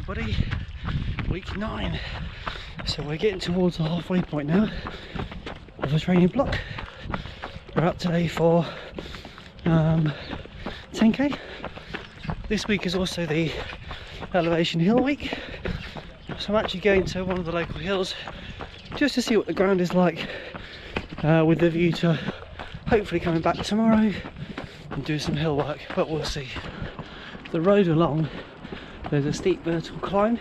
everybody. Week 9. So we're getting towards the halfway point now of the training block. We're up today for 10k. This week is also the elevation hill week. So I'm actually going to one of the local hills just to see what the ground is like, with the view to hopefully coming back tomorrow and do some hill work, but we'll see. The road along, there's a steep vertical climb.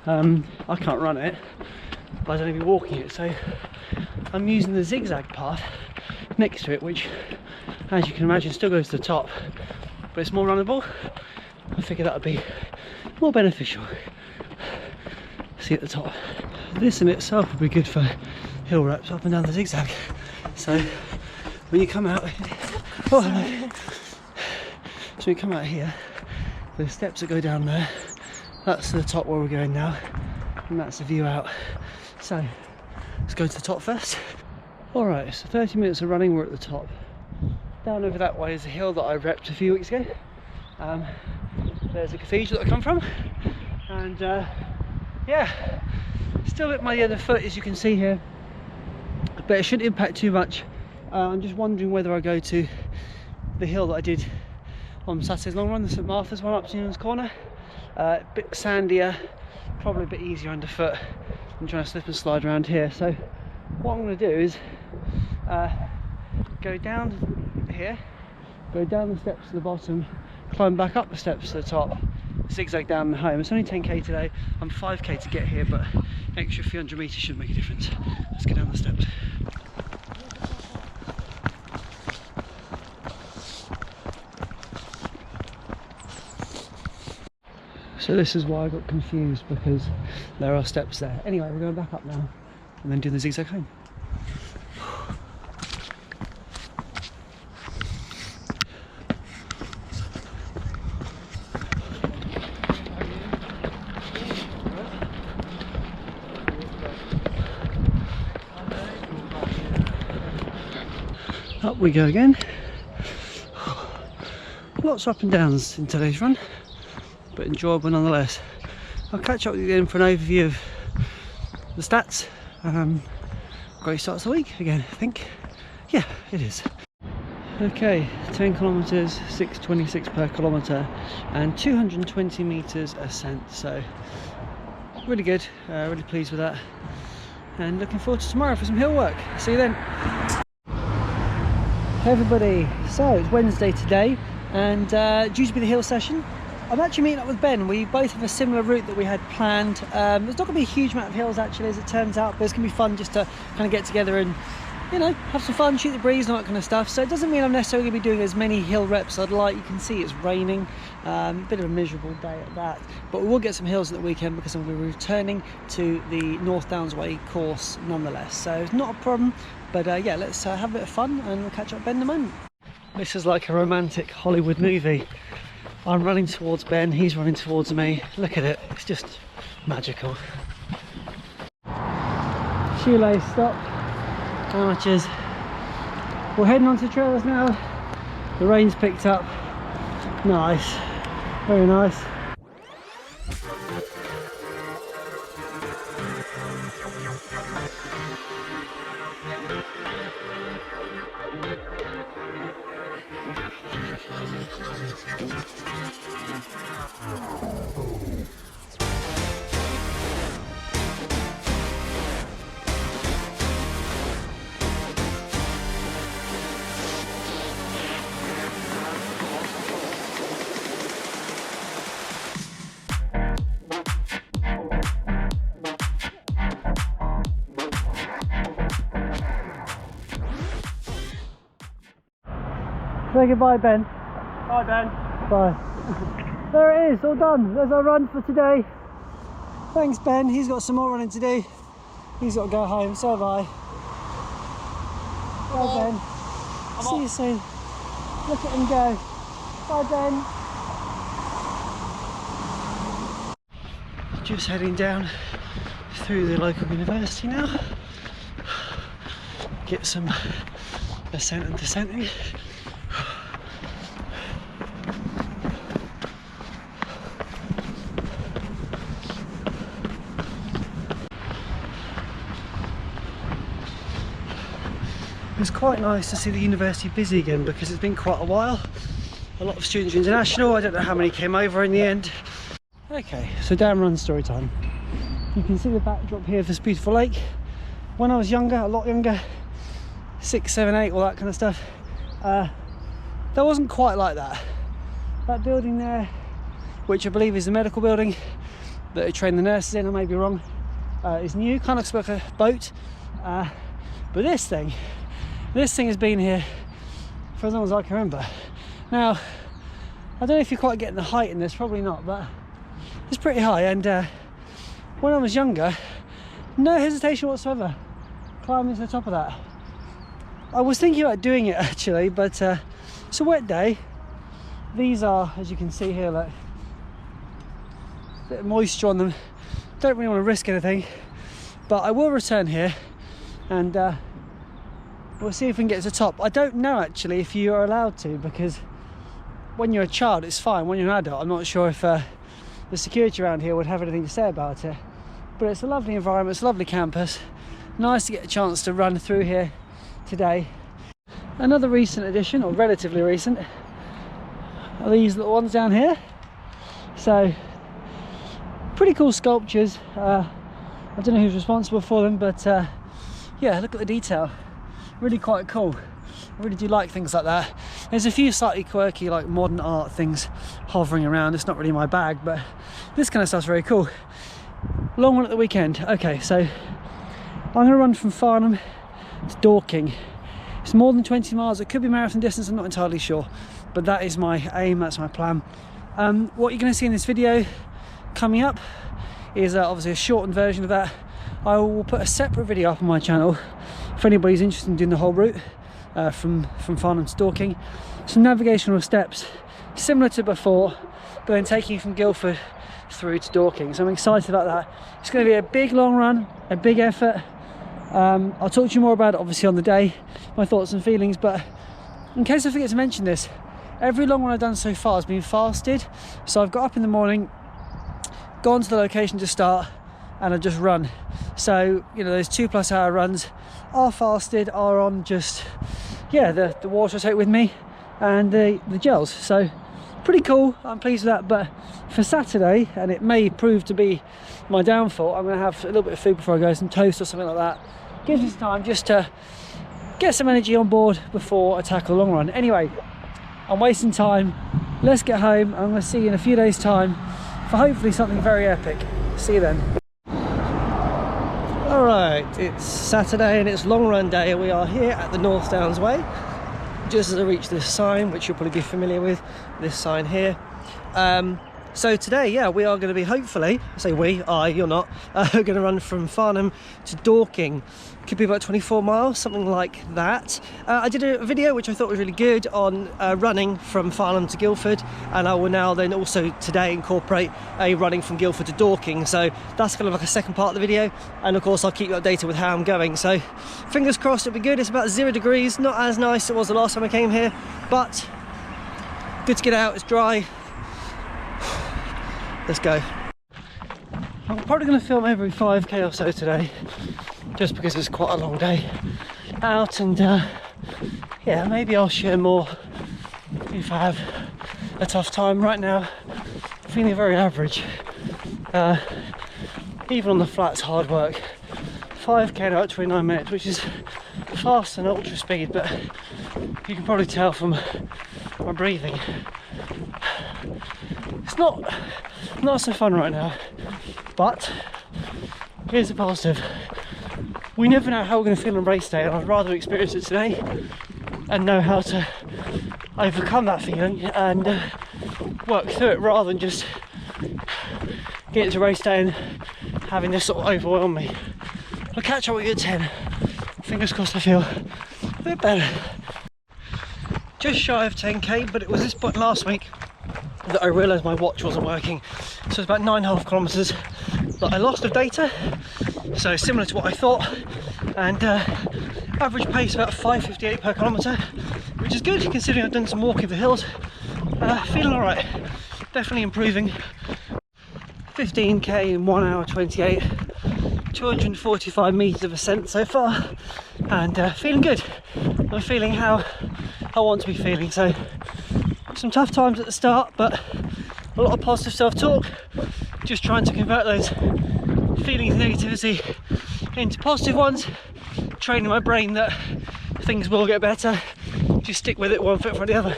I can't run it, but I don't even be walking it, so I'm using the zigzag path next to it, which, as you can imagine, still goes to the top, but it's more runnable. I figured that would be more beneficial. See at the top. This in itself would be good for hill reps up and down the zigzag. So when you come out, oh hello. So when you come out here, the steps that go down there, that's the top where we're going now, and that's the view out. So let's go to the top first. Alright, so 30 minutes of running, we're at the top. Down over that way is a hill that I repped a few weeks ago. There's a cathedral that I come from, and yeah, still at my other foot, as you can see here, but it shouldn't impact too much. I'm just wondering whether I go to the hill that I did on Saturday's long run, the St Martha's one up to Newlands Corner. A bit sandier, probably a bit easier underfoot. I'm trying to slip and slide around here, so what I'm going to do is go down here, go down the steps to the bottom, climb back up the steps to the top, zigzag down and home. It's only 10k today. I'm 5k to get here, but an extra few hundred meters shouldn't make a difference. Let's go down the steps. So this is why I got confused, because there are steps there. Anyway, we're going back up now and then do the zigzag home. Up we go again. Lots of up and downs in today's run, but enjoyable nonetheless. I'll catch up with you again for an overview of the stats. Great start to the week again, I think. Yeah, it is. Okay, 10 kilometres, 6:26 per kilometre, and 220 metres ascent. So really good, really pleased with that, and looking forward to tomorrow for some hill work. See you then. Hey everybody, so it's Wednesday today, and due to be the hill session, I'm actually meeting up with Ben. We both have a similar route that we had planned. There's not going to be a huge amount of hills actually, as it turns out, but it's going to be fun just to kind of get together and, you know, have some fun, shoot the breeze and all that kind of stuff. So it doesn't mean I'm necessarily going to be doing as many hill reps as I'd like. You can see it's raining, a bit of a miserable day at that, but we will get some hills at the weekend because I'm going to be returning to the North Downs Way course nonetheless. So it's not a problem, but yeah, let's have a bit of fun and we'll catch up with Ben in a moment. This is like a romantic Hollywood movie. I'm running towards Ben, he's running towards me. Look at it, it's just magical. Shoelace stop. Amateurs. We're heading onto trails now. The rain's picked up. Nice, very nice. Say goodbye, Ben. Bye, Ben. Bye. There it is, all done. There's our run for today. Thanks, Ben. He's got some more running to do. He's got to go home, so have I. Bye, Ben. See you soon. Look at him go. Bye, Ben. Just heading down through the local university now. Get some ascent and descenting. It's quite nice to see the university busy again because it's been quite a while. A lot of students are international. I don't know how many came over in the end. Okay, so down run story time. You can see the backdrop here of this beautiful lake. When I was younger, a lot younger, 6, 7, 8, all that kind of stuff, that wasn't quite like that. That building there, which I believe is the medical building that they train the nurses in, I may be wrong, is new, kind of looks like a boat. But this thing has been here for as long as I can remember. Now, I don't know if you're quite getting the height in this, probably not, but it's pretty high. And when I was younger, no hesitation whatsoever climbing to the top of that. I was thinking about doing it actually, but it's a wet day. These are, as you can see here, like a bit of moisture on them. Don't really want to risk anything, but I will return here and we'll see if we can get to the top. I don't know actually if you are allowed to, because when you're a child it's fine. When you're an adult, I'm not sure if the security around here would have anything to say about it. But it's a lovely environment, it's a lovely campus. Nice to get a chance to run through here today. Another recent addition, or relatively recent, are these little ones down here. So pretty cool sculptures. I don't know who's responsible for them, but yeah, look at the detail. Really quite cool. I really do like things like that. There's a few slightly quirky, like modern art things hovering around. It's not really my bag, but this kind of stuff's very cool. Long one at the weekend. Okay, so I'm going to run from Farnham to Dorking. It's more than 20 miles. It could be marathon distance, I'm not entirely sure, but that is my aim, that's my plan. What you're going to see in this video coming up is obviously a shortened version of that. I will put a separate video up on my channel if anybody's interested in doing the whole route from Farnham to Dorking. Some navigational steps similar to before, but then taking you from Guildford through to Dorking. So I'm excited about that. It's going to be a big long run, a big effort. I'll talk to you more about it obviously on the day, my thoughts and feelings, but in case I forget to mention this, every long run I've done so far has been fasted. So I've got up in the morning, gone to the location to start, and I've just run. So, you know, those 2+ hour runs are fasted, are on just, yeah, the water I take with me and the gels. So pretty cool, I'm pleased with that. But for Saturday, and it may prove to be my downfall, I'm going to have a little bit of food before I go, some toast or something like that. Gives me some time just to get some energy on board before I tackle a long run. Anyway, I'm wasting time. Let's get home. I'm going to see you in a few days' time for hopefully something very epic. See you then. Alright, it's Saturday and it's long run day. We are here at the North Downs Way. Just as I reach this sign, which you'll probably be familiar with, this sign here. So today, yeah, we are going to be, hopefully, I say we, you're not, we're going to run from Farnham to Dorking. Could be about 24 miles, something like that. I did a video which I thought was really good on running from Farnham to Guildford, and I will now then also today incorporate a running from Guildford to Dorking. So that's kind of like a second part of the video, and of course I'll keep you updated with how I'm going. So fingers crossed it'll be good. It's about 0 degrees, not as nice as it was the last time I came here, but good to get out, it's dry. Let's go. I'm probably going to film every 5k or so today, just because it's quite a long day out, and yeah, maybe I'll share more if I have a tough time. Right now, I'm feeling very average. Even on the flats, hard work. 5k in about 29 minutes, which is fast and ultra speed, but you can probably tell from my breathing. It's not so fun right now, but here's the positive. We never know how we're going to feel on race day, and I'd rather experience it today and know how to overcome that feeling and work through it, rather than just get to race day and having this sort of overwhelm me. I'll catch up with you at 10. Fingers crossed I feel a bit better. Just shy of 10k, but it was this point last week that I realised my watch wasn't working. So it's about 9.5 kilometres that I lost of data, so similar to what I thought, and average pace about 5:58 per kilometre, which is good considering I've done some walking the hills. Feeling alright, definitely improving. 15k in 1 hour 28, 245 metres of ascent so far, and feeling good. I'm feeling how I want to be feeling. So some tough times at the start, but a lot of positive self-talk, just trying to convert those feelings of negativity into positive ones, training my brain that things will get better, just stick with it one foot for the other.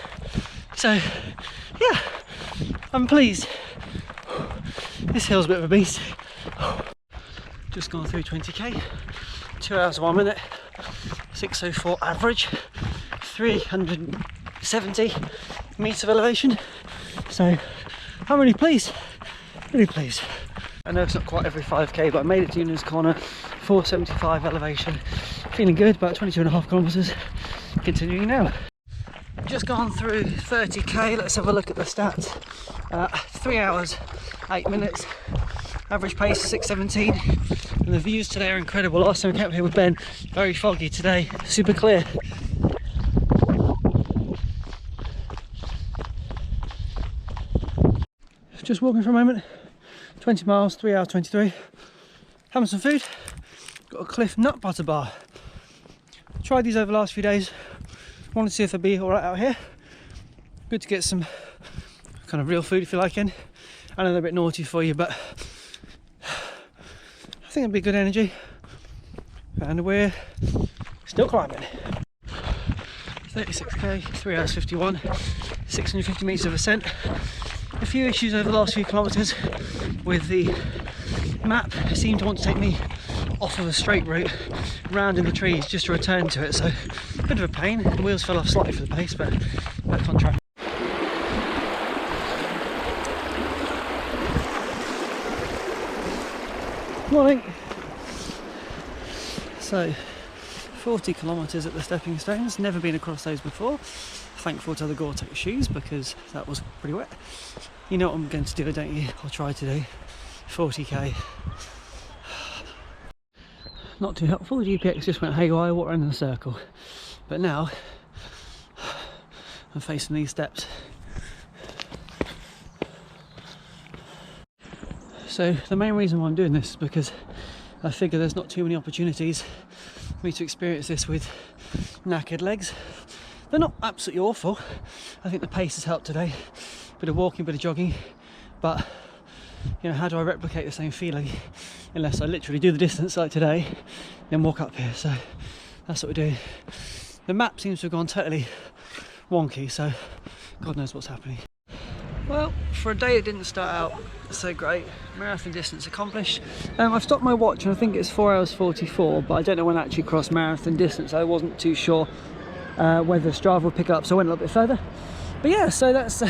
So yeah, I'm pleased. This hill's a bit of a beast. Just gone through 20k, 2 hours 1 minute, 6:04 average, 370 meters of elevation. So I'm really pleased, really pleased. I know it's not quite every 5k, but I made it to Union's Corner, 475 elevation. Feeling good, about 22.5 kilometers. Continuing now. Just gone through 30k, let's have a look at the stats. 3 hours, 8 minutes, average pace 6:17, and the views today are incredible. Last time I came up here with Ben, very foggy. Today, super clear. Just walking for a moment, 20 miles, 3 hours 23. Having some food, got a Cliff nut butter bar. Tried these over the last few days, wanted to see if they'd be alright out here. Good to get some kind of real food if you like in. I know they're a bit naughty for you, but I think it'd be good energy. And we're still climbing. 36k, 3 hours 51, 650 metres of ascent. A few issues over the last few kilometres with the map. It seemed to want to take me off of a straight route, round in the trees just to return to it, so a bit of a pain. The wheels fell off slightly for the pace, but back on track. Morning. So 40 kilometres at the stepping stones, never been across those before. Thankful to the Gore-Tex shoes because that was pretty wet. You know what I'm going to do, don't you? I'll try to do 40k. Not too helpful, the GPX just went haywire, walked around in a circle. But now I'm facing these steps. So the main reason why I'm doing this is because I figure there's not too many opportunities for me to experience this with knackered legs. They're not absolutely awful. I think the pace has helped today. Bit of walking, bit of jogging, but you know, how do I replicate the same feeling unless I literally do the distance like today, then walk up here? So that's what we're doing. The map seems to have gone totally wonky, so God knows what's happening. Well, for a day it didn't start out so great. Marathon distance accomplished. I've stopped my watch and I think it's 4 hours 44, but I don't know when I actually crossed marathon distance. I wasn't too sure whether Strava would pick up, so I went a little bit further. But yeah, so that's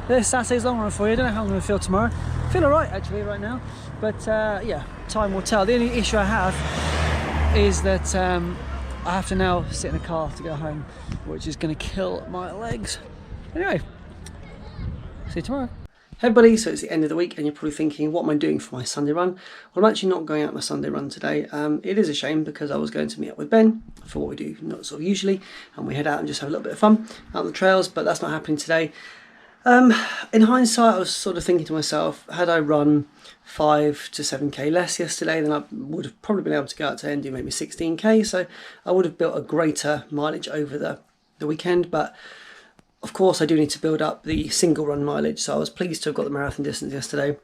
there's Saturday's long run for you. I don't know how I'm going to feel tomorrow. I feel alright actually right now, but yeah, time will tell. The only issue I have is that I have to now sit in a car to go home, which is going to kill my legs. Anyway, see you tomorrow. Hey everybody, so it's the end of the week and you're probably thinking, what am I doing for my Sunday run? Well, I'm actually not going out on my Sunday run today. It is a shame because I was going to meet up with Ben for what we do not sort of usually, and we head out and just have a little bit of fun out on the trails, but that's not happening today. In hindsight, I was sort of thinking to myself, had I run 5 to 7k less yesterday, then I would have probably been able to go out to and do maybe 16k, so I would have built a greater mileage over the weekend, but of course I do need to build up the single run mileage, so I was pleased to have got the marathon distance yesterday.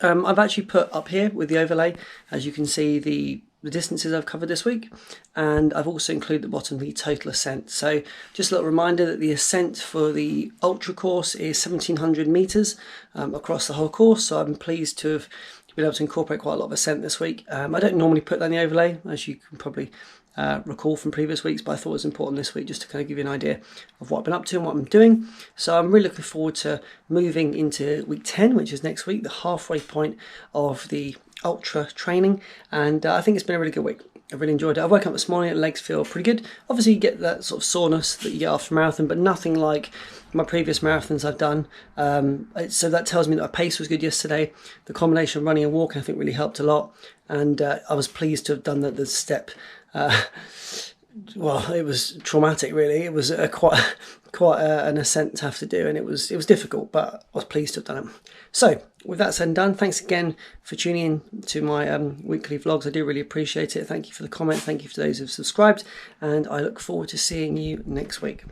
I've actually put up here with the overlay, as you can see, the distances I've covered this week, and I've also included at the bottom the total ascent. So just a little reminder that the ascent for the ultra course is 1700 meters across the whole course, so I'm pleased to have been able to incorporate quite a lot of ascent this week. I don't normally put that in the overlay, as you can probably recall from previous weeks, but I thought it was important this week just to kind of give you an idea of what I've been up to and what I'm doing. So I'm really looking forward to moving into week 10, which is next week, the halfway point of the ultra training, and I think it's been a really good week. I really enjoyed it. I woke up this morning and legs feel pretty good. Obviously you get that sort of soreness that you get after a marathon, but nothing like my previous marathons I've done. So that tells me that my pace was good yesterday. The combination of running and walking I think really helped a lot, and I was pleased to have done the step well, it was traumatic really. It was quite an ascent to have to do, and it was difficult, but I was pleased to have done it. So with that said and done, thanks again for tuning in to my weekly vlogs. I do really appreciate it. Thank you for the comment, thank you for those who've subscribed, and I look forward to seeing you next week.